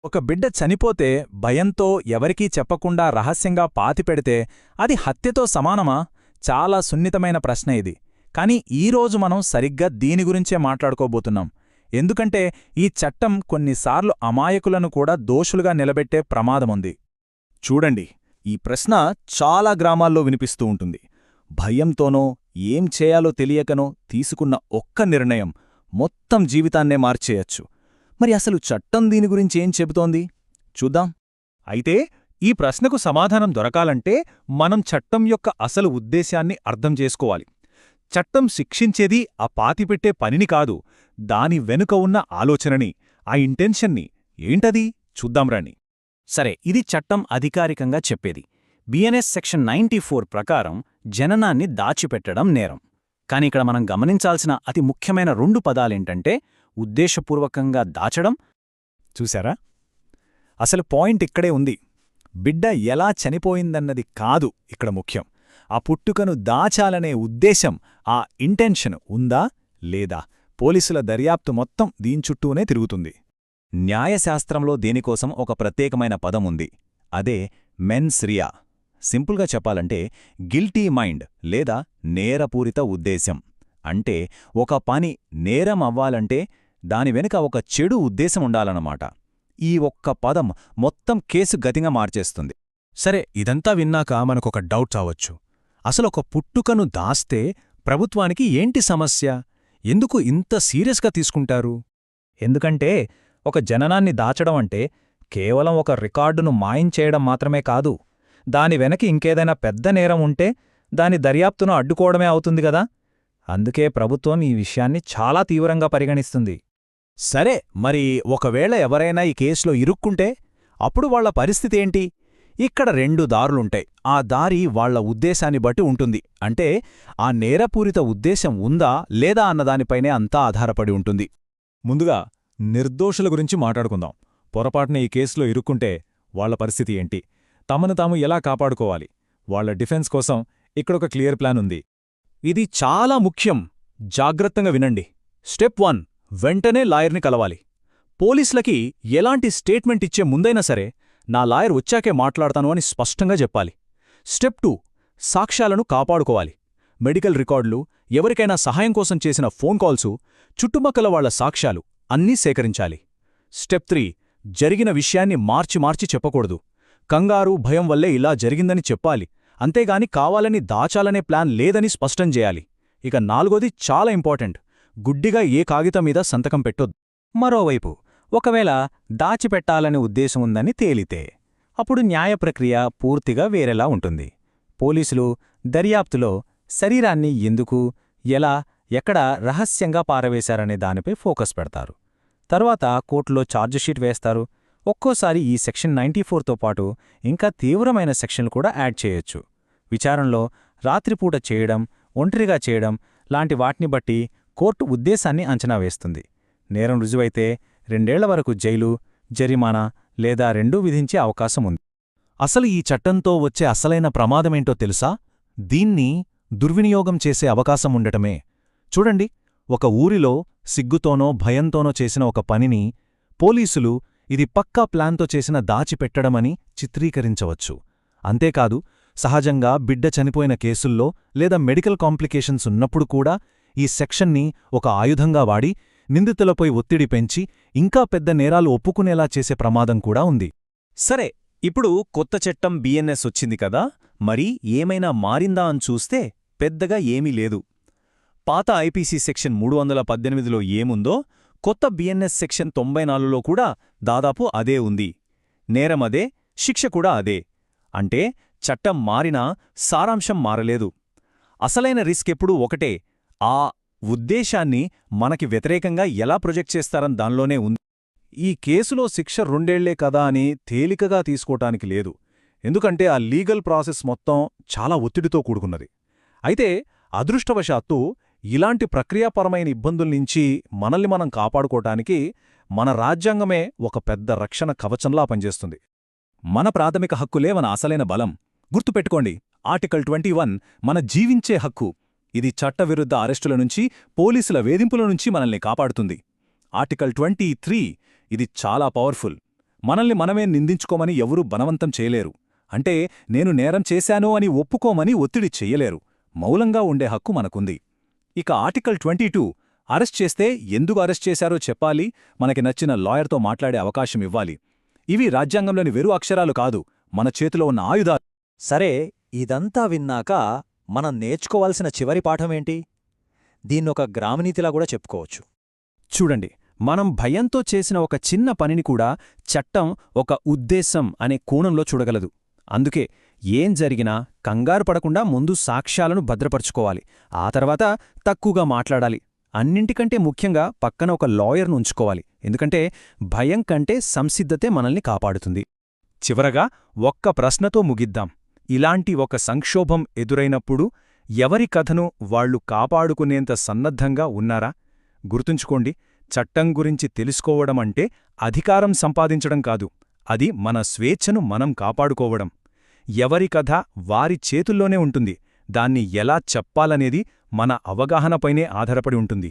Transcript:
ఒక బిడ్డ చనిపోతే భయంతో ఎవరికీ చెప్పకుండా రహస్యంగా పాతిపెడితే అది హత్యతో సమానమా? చాలా సున్నితమైన ప్రశ్న ఇది. కాని ఈరోజు మనం సరిగ్గా దీని గురించే మాట్లాడుకోబోతున్నాం. ఎందుకంటే ఈ చట్టం కొన్నిసార్లు అమాయకులను కూడా దోషులుగా నిలబెట్టే ప్రమాదముంది. చూడండి, ఈ ప్రశ్న చాలా గ్రామాల్లో వినిపిస్తూ ఉంటుంది. భయంతోనో ఏం చేయాలో తెలియకనో తీసుకున్న ఒక్క నిర్ణయం మొత్తం జీవితాన్నే మార్చేయచ్చు. మరి అసలు చట్టం దీని గురించి ఏం చెబుతోంది చూద్దాం. అయితే ఈ ప్రశ్నకు సమాధానం దొరకాలంటే మనం చట్టం యొక్క అసలు ఉద్దేశాన్ని అర్థం చేసుకోవాలి. చట్టం శిక్షించేది ఆ పాతిపెట్టే పనిని కాదు, దాని వెనుక ఉన్న ఆలోచనని, ఆ ఇంటెన్షన్ని. ఏంటది చూద్దాం రండి. సరే, ఇది చట్టం అధికారికంగా చెప్పేది. బిఎన్ఎస్ సెక్షన్ 94 ప్రకారం జననాన్ని దాచిపెట్టడం నేరం. కాని ఇక్కడ మనం గమనించాల్సిన అతి ముఖ్యమైన 2 పదాలేంటంటే ఉద్దేశపూర్వకంగా దాచడం. చూశారా? అసలు పాయింట్ ఇక్కడే ఉంది. బిడ్డ ఎలా చనిపోయిందన్నది కాదు ఇక్కడ ముఖ్యం. ఆ పుట్టుకను దాచాలనే ఉద్దేశం, ఆ ఇంటెన్షన్ ఉందా లేదా? పోలీసుల దర్యాప్తు మొత్తం దీంచుట్టూనే తిరుగుతుంది. న్యాయశాస్త్రంలో దీనికోసం ఒక ప్రత్యేకమైన పదముంది. అదే మెన్స్ రియా. సింపుల్గా చెప్పాలంటే గిల్టీ మైండ్ లేదా నేరపూరిత ఉద్దేశం. అంటే ఒక పని నేరం అవ్వాలంటే దాని వెనుక ఒక చెడు ఉద్దేశం ఉండాలన్నమాట. ఈ ఒక్క పదం మొత్తం కేసు గతిగా మార్చేస్తుంది. సరే, ఇదంతా విన్నాక మనకొక డౌట్ రావచ్చు. అసలొక పుట్టుకను దాస్తే ప్రభుత్వానికి ఏంటి సమస్య? ఎందుకు ఇంత సీరియస్గా తీసుకుంటారు? ఎందుకంటే ఒక జననాన్ని దాచడం అంటే కేవలం ఒక రికార్డును మాయించేయడం మాత్రమే కాదు. దాని వెనక ఇంకేదైనా పెద్ద నేరం ఉంటే దాని దర్యాప్తును అడ్డుకోవడమే అవుతుంది గదా. అందుకే ప్రభుత్వం ఈ విషయాన్ని చాలా తీవ్రంగా పరిగణిస్తుంది. సరే, మరి ఒకవేళ ఎవరైనా ఈ కేసులో ఇరుక్కుంటే అప్పుడు వాళ్ల పరిస్థితి ఏంటి? ఇక్కడ 2 దారులుంటాయి. ఆ దారి వాళ్ల ఉద్దేశాన్ని బట్టి ఉంటుంది. అంటే ఆ నేరపూరిత ఉద్దేశం ఉందా లేదా అన్నదానిపైనే అంతా ఆధారపడి ఉంటుంది. ముందుగా నిర్దోషుల గురించి మాట్లాడుకుందాం. పొరపాటున ఈ కేసులో ఇరుక్కుంటే వాళ్ల పరిస్థితి ఏంటి? తమను తాము ఎలా కాపాడుకోవాలి? వాళ్ల డిఫెన్స్ కోసం ఇక్కడొక క్లియర్ ప్లాన్ ఉంది. ఇది చాలా ముఖ్యం. జాగ్రత్తగా వినండి. స్టెప్ 1, వెంటనే లాయర్ని కలవాలి. పోలీసులకి ఎలాంటి స్టేట్మెంట్ ఇచ్చే ముందైనా సరే నా లాయర్ వచ్చాకే మాట్లాడతాను అని స్పష్టంగా చెప్పాలి. స్టెప్ 2, సాక్ష్యాలను కాపాడుకోవాలి. మెడికల్ రికార్డులు, ఎవరికైనా సహాయం కోసం చేసిన ఫోన్ కాల్సు, చుట్టుపక్కల వాళ్ల సాక్ష్యాలు అన్నీ సేకరించాలి. స్టెప్ 3, జరిగిన విషయాన్ని మార్చి చెప్పకూడదు. కంగారు, భయం వల్లే ఇలా జరిగిందని చెప్పాలి. అంతేగాని కావాలని దాచాలనే ప్లాన్ లేదని స్పష్టం చేయాలి. ఇక 4వది చాలా ఇంపార్టెంట్. గుడ్డిగా ఏ కాగితం మీద సంతకం పెట్టొద్దు. మరోవైపు ఒకవేళ దాచిపెట్టాలనే ఉద్దేశం ఉందని తేలితే అప్పుడు న్యాయ ప్రక్రియ పూర్తిగా వేరేలా ఉంటుంది. పోలీసులు దర్యాప్తులో శరీరాన్ని ఎందుకు, ఎలా, ఎక్కడ రహస్యంగా పారవేశారనే దానిపై ఫోకస్ పెడతారు. తర్వాత కోర్టులో ఛార్జిషీట్ వేస్తారు. ఒక్కోసారి ఈ సెక్షన్ 94తో పాటు ఇంకా తీవ్రమైన సెక్షన్లు కూడా యాడ్ చేయొచ్చు. విచారణలో రాత్రిపూట చేయడం, ఒంటరిగా చేయడం లాంటి వాటిని బట్టి కోర్టు ఉద్దేశాన్ని అంచనా వేస్తుంది. నేరం రుజువైతే 2 ఏళ్ల వరకు జైలు, జరిమానా లేదా రెండూ విధించే అవకాశం ఉంది. అసలు ఈ చట్టంతో వచ్చే అసలైన ప్రమాదమేంటో తెలుసా? దీన్ని దుర్వినియోగం చేసే అవకాశం ఉండటమే. చూడండి, ఒక ఊరిలో సిగ్గుతోనో భయంతోనో చేసిన ఒక పనిని పోలీసులు ఇది పక్కా ప్లాన్తో చేసిన దాచిపెట్టడమని చిత్రీకరించవచ్చు. అంతేకాదు, సహజంగా బిడ్డ చనిపోయిన కేసుల్లో లేదా మెడికల్ కాంప్లికేషన్స్ ఉన్నప్పుడు కూడా ఈ సెక్షన్ని ఒక ఆయుధంగా వాడి నిందితులపై ఒత్తిడి పెంచి ఇంకా పెద్ద నేరాలు ఒప్పుకునేలా చేసే ప్రమాదం కూడా ఉంది. సరే, ఇప్పుడు కొత్త చట్టం బిఎన్ఎస్ వచ్చింది కదా, మరి ఏమైనా మారిందా అని చూస్తే పెద్దగా ఏమీ లేదు. పాత ఐపీసీ సెక్షన్ 318లో ఏముందో కొత్త బిఎన్ఎస్ సెక్షన్ 94లో కూడా దాదాపు అదే ఉంది. నేరం అదే, శిక్ష కూడా అదే. అంటే చట్టం మారినా సారాంశం మారలేదు. అసలైన రిస్క్ ఎప్పుడూ ఒకటే, ఆ ఉద్దేశాన్ని మనకి వ్యతిరేకంగా ఎలా ప్రొజెక్ట్ చేస్తారని దానిలోనే ఉంది. ఈ కేసులో శిక్ష 2 ఏళ్లే కదా అని తేలికగా తీసుకోటానికి లేదు. ఎందుకంటే ఆ లీగల్ ప్రాసెస్ మొత్తం చాలా ఒత్తిడితో కూడుకున్నది. అయితే అదృష్టవశాత్తు ఇలాంటి ప్రక్రియాపరమైన ఇబ్బందుల్నించి మనల్ని మనం కాపాడుకోటానికి మన రాజ్యాంగమే ఒక పెద్ద రక్షణ కవచంలా పనిచేస్తుంది. మన ప్రాథమిక హక్కులే మన అసలైన బలం. గుర్తుపెట్టుకోండి, ఆర్టికల్ 21 మన జీవించే హక్కు. ఇది చట్టవిరుద్ధ అరెస్టుల నుంచి, పోలీసుల వేధింపుల నుంచి మనల్ని కాపాడుతుంది. ఆర్టికల్ 23 ఇది చాలా పవర్ఫుల్. మనల్ని మనమే నిందించుకోమని ఎవరూ బలవంతం చేయలేరు. అంటే నేను నేరం చేశాను అని ఒప్పుకోమని ఒత్తిడి చెయ్యలేరు. మౌలంగా ఉండే హక్కు మనకుంది. ఇక ఆర్టికల్ 22 అరెస్ట్ చేస్తే ఎందుకు అరెస్ట్ చేశారో చెప్పాలి, మనకి నచ్చిన లాయర్తో మాట్లాడే అవకాశం ఇవ్వాలి. ఇవి రాజ్యాంగంలోని వెరు అక్షరాలు కాదు, మన చేతిలో ఉన్న ఆయుధాలు. సరే, ఇదంతా విన్నాక మనం నేర్చుకోవాల్సిన చివరి పాఠమేంటి? దీన్నొక గ్రామనీతిలా కూడా చెప్పుకోవచ్చు. చూడండి, మనం భయంతో చేసిన ఒక చిన్న పనిని కూడా చట్టం ఒక ఉద్దేశం అనే కోణంలో చూడగలదు. అందుకే ఏం జరిగినా కంగారు పడకుండా ముందు సాక్ష్యాలను భద్రపరుచుకోవాలి. ఆ తర్వాత తక్కువగా మాట్లాడాలి. అన్నింటికంటే ముఖ్యంగా పక్కన ఒక లాయర్ను ఉంచుకోవాలి. ఎందుకంటే భయం కంటే సంసిద్ధతే మనల్ని కాపాడుతుంది. చివరగా ఒక్క ప్రశ్నతో ముగిద్దాం. ఇలాంటి ఒక సంక్షోభం ఎదురైనప్పుడు ఎవరి కథను వాళ్లు కాపాడుకునేంత సన్నద్ధంగా ఉన్నారా? గుర్తుంచుకోండి, చట్టం గురించి తెలుసుకోవడమంటే అధికారం సంపాదించడం కాదు, అది మన స్వేచ్ఛను మనం కాపాడుకోవడం. ఎవరి కథ వారి చేతుల్లోనే ఉంటుంది. దాన్ని ఎలా చెప్పాలనేది మన అవగాహనపైనే ఆధారపడి ఉంటుంది.